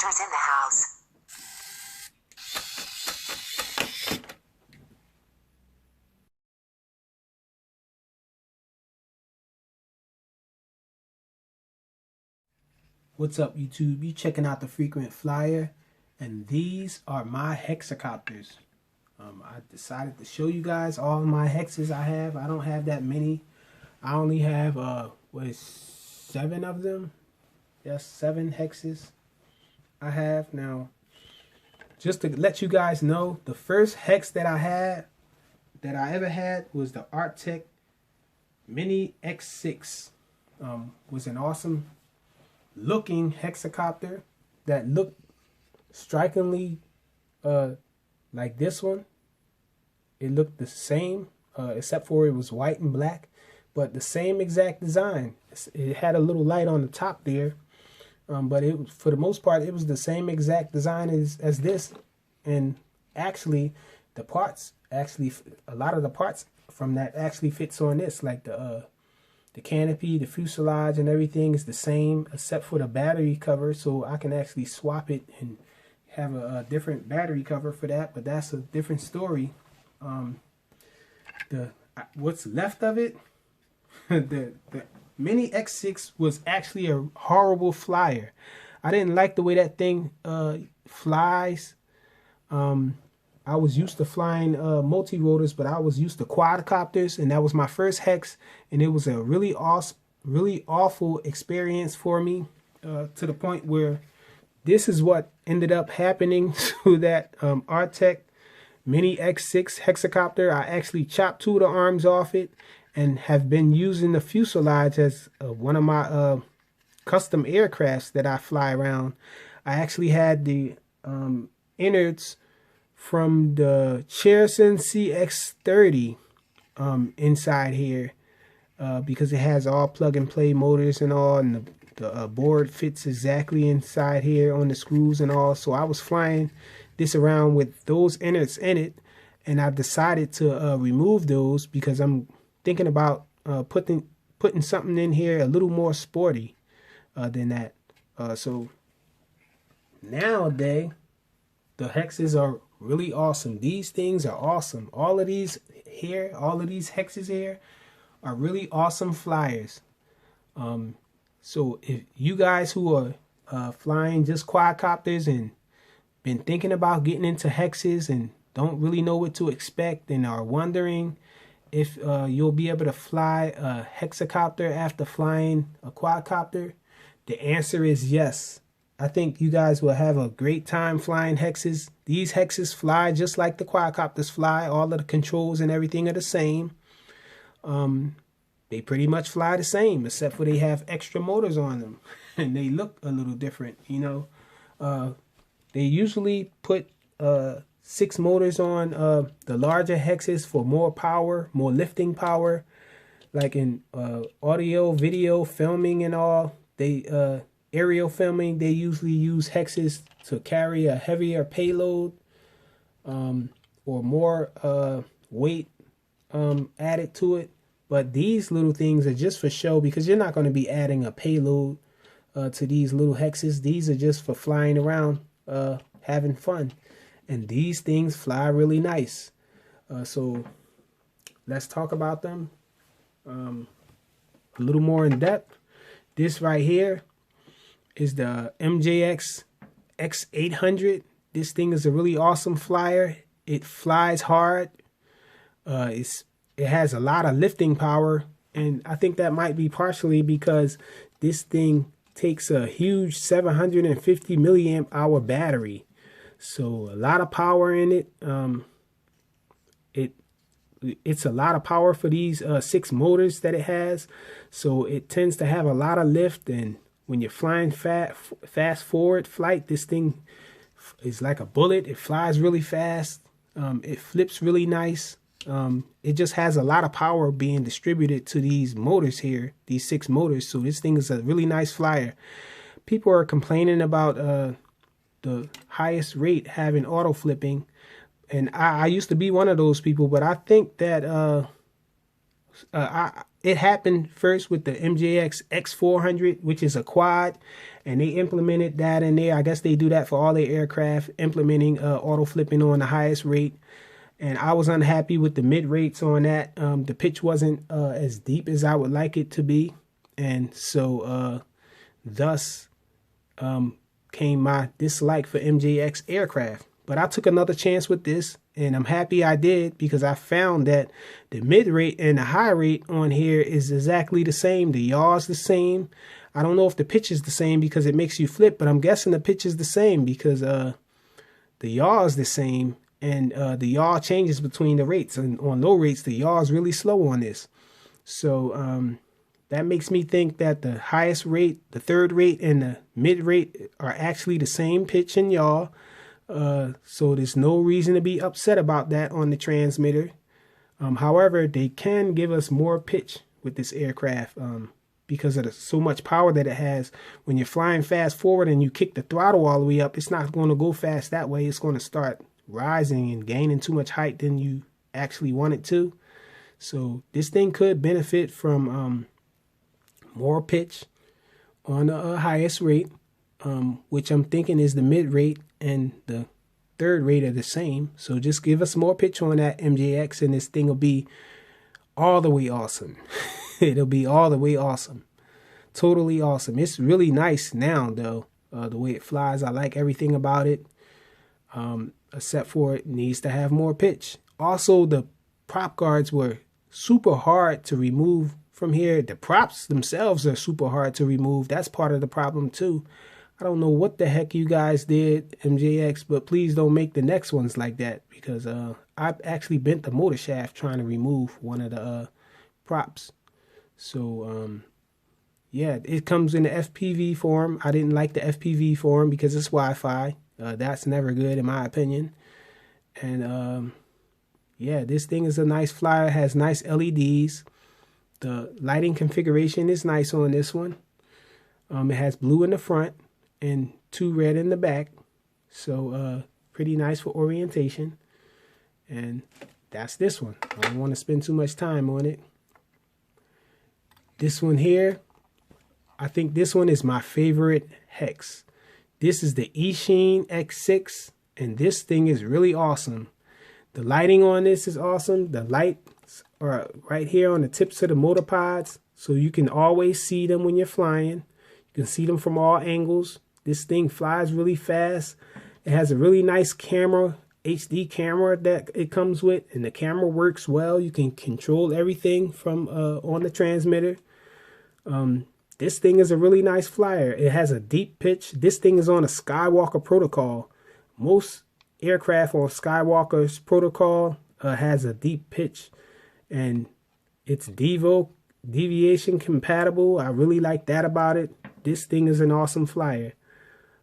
Hexacopters in the house. What's up, YouTube? You checking out the frequent flyer, and these are my hexacopters. I decided to show you guys all my hexes I have. I don't have that many. I only have 7 of them. Yes, 7 hexes I have now. Just to let you guys know, the first hex that I ever had was the Arctic Mini X6. Was an awesome looking hexacopter that looked strikingly like this one. It looked the same, except for it was white and black, but the same exact design. It had a little light on the top there, but it, for the most part, it was the same exact design as this. And actually, the parts, a lot of the parts from that actually fits on this, like the canopy, the fuselage, and everything is the same except for the battery cover. So I can actually swap it and have a different battery cover for that, but that's a different story. What's left of it, the Mini X6 was actually a horrible flyer. I didn't like the way that thing flies. I was used to flying multi-rotors, but I was used to quadcopters, and that was my first hex, and it was a really awful experience for me, to the point where this is what ended up happening to that Arctic Mini X6 hexacopter. I actually chopped 2 of the arms off it and have been using the fuselage as one of my custom aircrafts that I fly around. I actually had the innards from the Exin CX30 inside here, because it has all plug and play motors and all, and the board fits exactly inside here on the screws and all. So I was flying this around with those innards in it, and I decided to remove those because I'm thinking about putting something in here a little more sporty than that. So nowadays the hexes are really awesome. These things are awesome. All of these hexes here are really awesome flyers. So if you guys who are flying just quadcopters and been thinking about getting into hexes and don't really know what to expect and are wondering if you'll be able to fly a hexacopter after flying a quadcopter, the answer is yes. I think you guys will have a great time flying hexes. These hexes fly just like the quadcopters fly. All of the controls and everything are the same. They pretty much fly the same, except for they have extra motors on them and they look a little different, you know. They usually put 6 motors on the larger hexes for more power, more lifting power, like in audio, video, filming and all. They aerial filming, they usually use hexes to carry a heavier payload, or more weight added to it. But these little things are just for show, because you're not going to be adding a payload to these little hexes. These are just for flying around, having fun. And these things fly really nice. So let's talk about them a little more in depth. This right here is the MJX X800. This thing is a really awesome flyer. It flies hard. It has a lot of lifting power, and I think that might be partially because this thing takes a huge 750 milliamp hour battery. So a lot of power in it. It's a lot of power for these 6 motors that it has. So it tends to have a lot of lift, and when you're flying fast forward flight, this thing is like a bullet. It flies really fast. It flips really nice. It just has a lot of power being distributed to these motors here, these 6 motors. So this thing is a really nice flyer. People are complaining about the highest rate having auto flipping, and I used to be one of those people, but I think that It happened first with the MJX X400, which is a quad, and they implemented that in there. I guess they do that for all their aircraft, implementing auto flipping on the highest rate. And I was unhappy with the mid rates on that. The pitch wasn't as deep as I would like it to be, and so thus came my dislike for MJX aircraft. But I took another chance with this, and I'm happy I did, because I found that the mid rate and the high rate on here is exactly the same. The yaw is the same. I don't know if the pitch is the same because it makes you flip, but I'm guessing the pitch is the same because the yaw is the same, and the yaw changes between the rates. And on low rates, the yaw is really slow on this. So that makes me think that the highest rate, the third rate, and the mid rate are actually the same pitch and yaw. So there's no reason to be upset about that on the transmitter. However, they can give us more pitch with this aircraft because of so much power that it has. When you're flying fast forward and you kick the throttle all the way up, it's not going to go fast that way. It's going to start rising and gaining too much height than you actually want it to. So this thing could benefit from more pitch on the highest rate, which I'm thinking is the mid rate, and the third rate are the same. So just give us more pitch on that MJX, and this thing will be all the way awesome. It'll be all the way awesome. Totally awesome. It's really nice now, though, the way it flies. I like everything about it, except for it needs to have more pitch. Also, the prop guards were super hard to remove from here. The props themselves are super hard to remove. That's part of the problem, too. I don't know what the heck you guys did, MJX, but please don't make the next ones like that, because I actually bent the motor shaft trying to remove one of the props. So, yeah, it comes in the FPV form. I didn't like the FPV form because it's Wi-Fi. That's never good in my opinion. And, yeah, this thing is a nice flyer. It has nice LEDs. The lighting configuration is nice on this one. It has blue in the front and 2 red in the back, so pretty nice for orientation. And that's this one. I don't want to spend too much time on it. This one here, I think this one is my favorite hex. This is the Exin X6, and this thing is really awesome. The lighting on this is awesome. The lights are right here on the tips of the motor pods, so you can always see them when you're flying. You can see them from all angles. This thing flies really fast. It has a really nice camera, HD camera that it comes with, and the camera works well. You can control everything from on the transmitter. This thing is a really nice flyer. It has a deep pitch. This thing is on a Skywalker protocol. Most aircraft on Skywalker's protocol has a deep pitch, and it's deviation compatible. I really like that about it. This thing is an awesome flyer.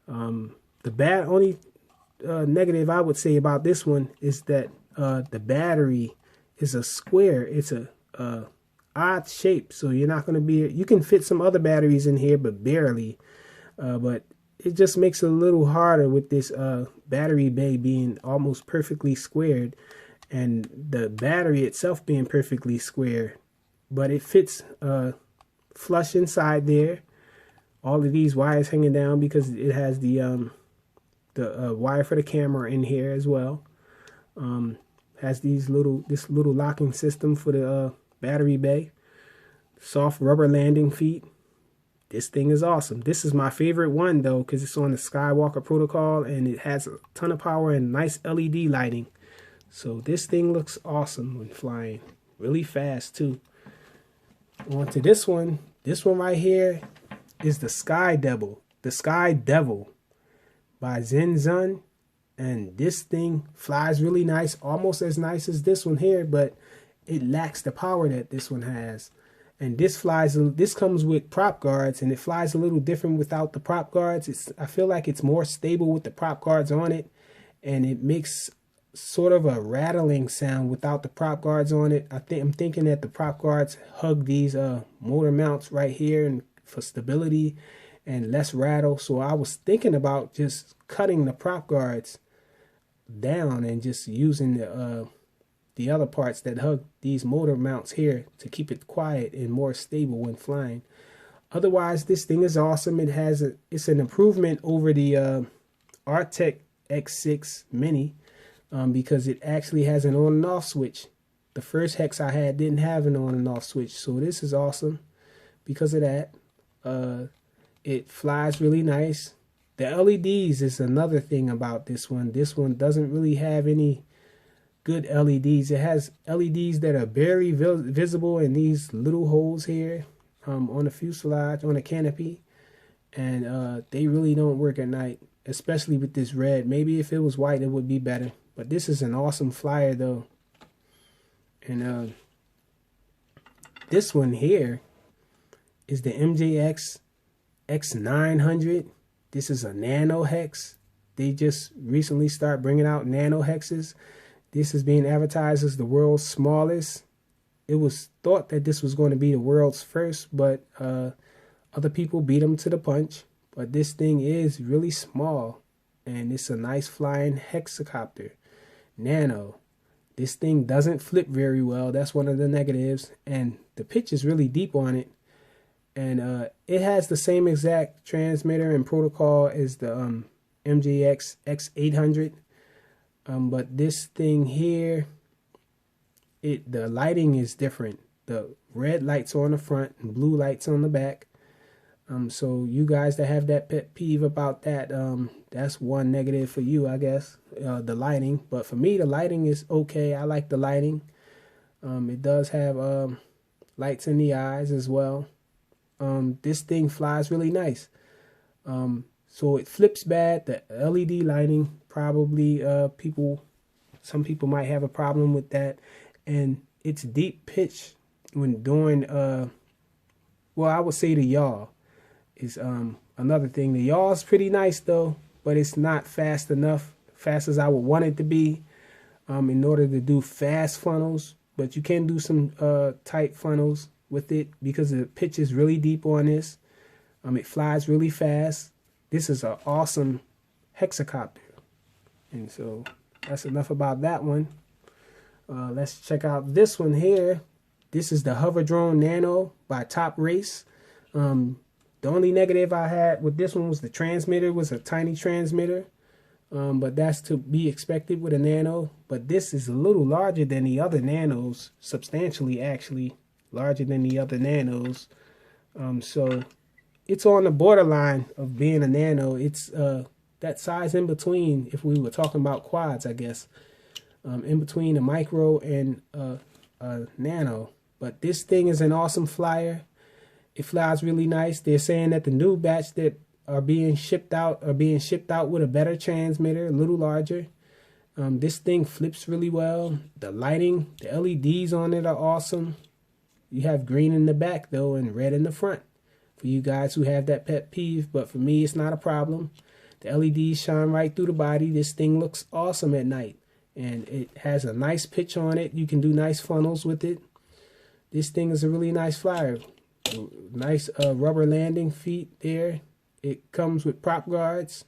The only negative I would say about this one is that the battery is a square. It's a odd shape, so you're not going to be. You can fit some other batteries in here, but barely. But it just makes it a little harder with this battery bay being almost perfectly squared, and the battery itself being perfectly square. But it fits flush inside there. All of these wires hanging down because it has the wire for the camera in here as well. Has this little locking system for the battery bay. Soft rubber landing feet. This thing is awesome. This is my favorite one though, because it's on the Skywalker protocol and it has a ton of power and nice LED lighting. So this thing looks awesome when flying. Really fast too. On to this one. This one right here is the Sky Devil. The Sky Devil by Zhen. And this thing flies really nice, almost as nice as this one here, but it lacks the power that this one has. And this comes with prop guards, and it flies a little different without the prop guards. I feel like it's more stable with the prop guards on it, and it makes sort of a rattling sound without the prop guards on it. I'm thinking that the prop guards hug these motor mounts right here and for stability and less rattle. So I was thinking about just cutting the prop guards down and just using the other parts that hug these motor mounts here to keep it quiet and more stable when flying. Otherwise, this thing is awesome. It's an improvement over the Exin X6 Mini because it actually has an on and off switch. The first Hex I had didn't have an on and off switch, so this is awesome because of that. It flies really nice. The LEDs is another thing about this one. This one doesn't really have any good LEDs. It has LEDs that are barely visible in these little holes here on the fuselage, on the canopy, and they really don't work at night, especially with this red. Maybe if it was white, it would be better. But this is an awesome flyer though. And this one here is the MJX X900. This is a Nano Hex. They just recently started bringing out Nano Hexes. This is being advertised as the world's smallest. It was thought that this was going to be the world's first, but other people beat them to the punch. But this thing is really small, and it's a nice flying hexacopter. Nano. This thing doesn't flip very well. That's one of the negatives, and the pitch is really deep on it. And it has the same exact transmitter and protocol as the MJX X800. But this thing here, the lighting is different. The red lights on the front and blue lights on the back. So you guys that have that pet peeve about that, that's one negative for you, I guess, the lighting. But for me, the lighting is okay. I like the lighting. It does have lights in the eyes as well. This thing flies really nice. So it flips bad. The LED lighting, probably some people might have a problem with that. And it's deep pitch when doing, well, I would say the yaw is another thing. The yaw is pretty nice though, but it's not fast enough, fast as I would want it to be in order to do fast funnels. But you can do some tight funnels with it because the pitch is really deep on this. It flies really fast. This is an awesome hexacopter. And so that's enough about that one. Let's check out this one here. This is the Hover Drone Nano by Top Race. The only negative I had with this one was the transmitter was a tiny transmitter. But that's to be expected with a Nano. But this is a little larger than the other Nanos, substantially actually larger than the other Nanos. So it's on the borderline of being a Nano. It's that size in between, if we were talking about quads, I guess, in between a micro and a Nano. But this thing is an awesome flyer. It flies really nice. They're saying that the new batch that are being shipped out with a better transmitter, a little larger. This thing flips really well. The lighting, the LEDs on it are awesome. You have green in the back though and red in the front for you guys who have that pet peeve, but for me it's not a problem. The LEDs shine right through the body. This thing looks awesome at night, and it has a nice pitch on it. You can do nice funnels with it. This thing is a really nice flyer. Nice rubber landing feet there. It comes with prop guards.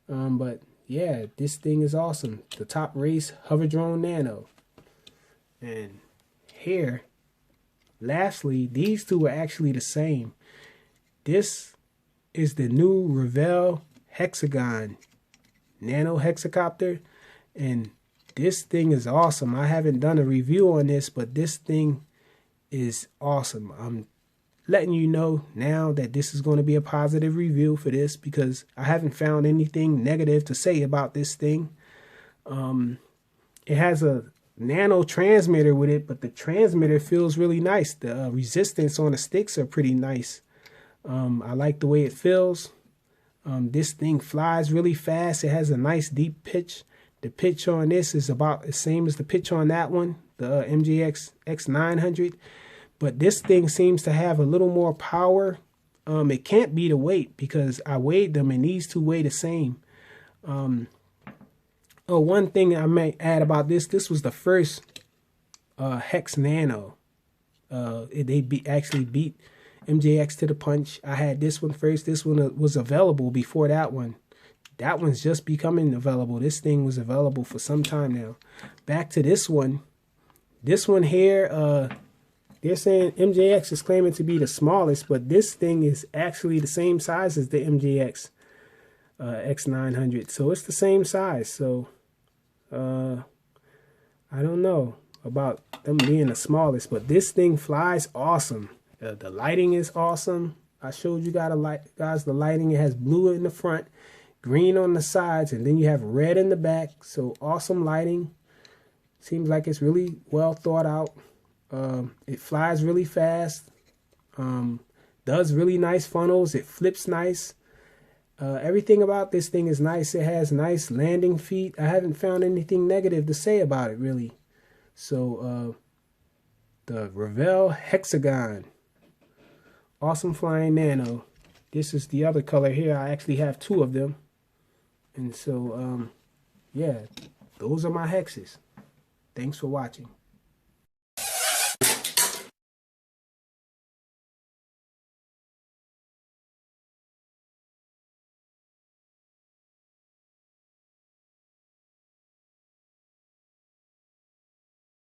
But yeah, this thing is awesome. The Top Race Hover Drone Nano. And here, lastly, these two are actually the same. This is the new Ravel Hexagon Nano Hexacopter, and this thing is awesome. I haven't done a review on this, but this thing is awesome. I'm letting you know now that this is going to be a positive review for this because I haven't found anything negative to say about this thing. It has a Nano transmitter with it, but the transmitter feels really nice. The resistance on the sticks are pretty nice. I like the way it feels. This thing flies really fast. It has a nice deep pitch. The pitch on this is about the same as the pitch on that one, the MJX X900. But this thing seems to have a little more power. It can't be the weight because I weighed them and these two weigh the same. One thing I may add about this was the first Hex Nano. They actually beat MJX to the punch. I had this one first. This one was available before that one. That one's just becoming available. This thing was available for some time now. Back to this one. This one here, they're saying MJX is claiming to be the smallest, but this thing is actually the same size as the MJX X900. So it's the same size. So I don't know about them being the smallest, but this thing flies awesome. The lighting is awesome. I showed you guys the lighting. It has blue in the front, green on the sides, and then you have red in the back. So awesome lighting. Seems like it's really well thought out. It flies really fast. Does really nice funnels. It flips nice. Everything about this thing is nice. It has nice landing feet. I haven't found anything negative to say about it, really. So, the Ravel Hexagon. Awesome flying nano. This is the other color here. I actually have two of them. And so, yeah, those are my hexes. Thanks for watching.